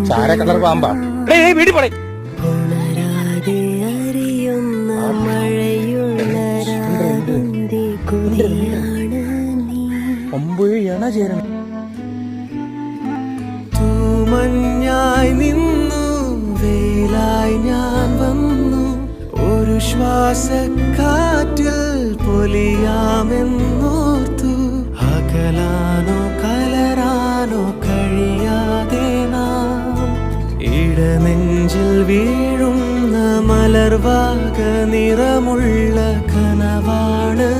ചാര കളർ പാമ്പാ വീട്ടിൽ പോണേ. തൂമഞ്ഞായി നിന്നു വേലായി ഞാൻ വന്നു, ഒരു ശ്വാസക്കാറ്റിൽ പൊലിയാമെന്നോർത്തു. അകലാനോ കലരാനോ കഴിയാതെ നാം ഇടനെഞ്ചിൽ വീഴുന്ന മലർവാക നിറമുള്ള കനവാണ്